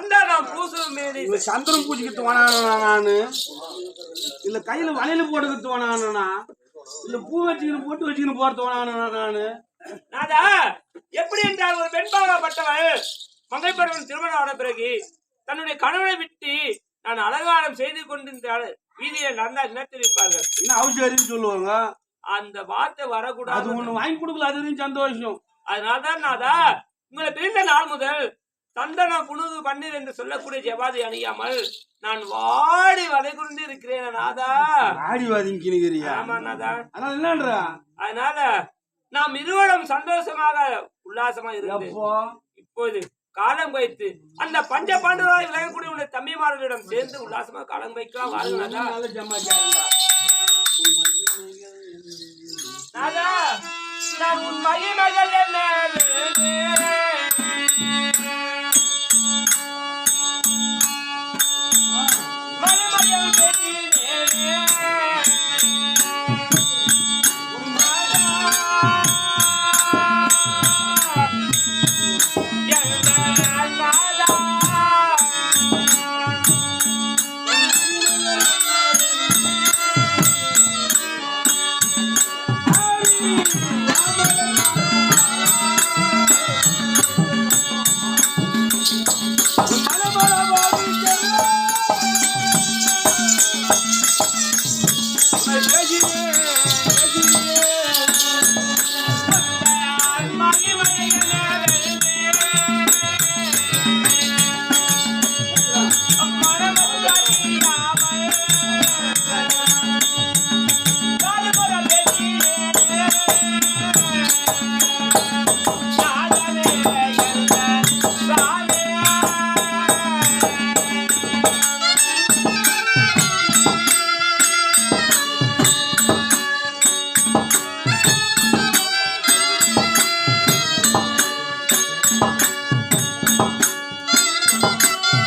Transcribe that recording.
சந்தனம் பூசும் மேனி. சந்திரம் பூச்சிக்கிட்டு வேணானா நானு, இல்ல கையில வளையல போட்டுக்கிட்டு வேணானா, இல்ல பூ வச்சுக்கிட்டு போட்டு வச்சுக்கிட்டு போறது வேணானா நானு. நாதா எப்படி என்றால் ஒரு பெண்பாகப்பட்டவள் மங்கை பருவன் திருமணம் ஆன பிறகு தன்னுடைய கணவனை விட்டு நான் அலங்காரம் செய்து கொண்டிருந்தால் வீதியில் நடந்தா நினைத்து வைப்பார்கள். என்ன அவசியம் சொல்லுவாங்க, அந்த வார்த்தை வரக்கூடாது. அது ஒண்ணு வாங்கி கொடுக்கல, அது சந்தோஷம். அதனால்தான் நாதா உங்களை பிரிந்த நாள் முதல் சந்தன புனுகு பன்னீர் என்று சொல்லக்கூடிய ஜபாதி அணியாமல் நான் வாடி வதை கொண்டு இருக்கிறேன் நாதா. வாடி வாதிங்கிறியா? ஆமா நாதா. அதனால என்னன்றா, அதனால நாம் இருவரும் சந்தோஷமாக உல்லாசமா இருக்கு. இப்போது காலம் வைத்து அந்த பஞ்ச பாண்டவராய் விலகக்கூடிய உடைய தம்பிமார்களிடம் சேர்ந்து உல்லாசமா காலம் வைக்கலாம். வாழ்நாதா நான் உன் மகிமகள் என்ன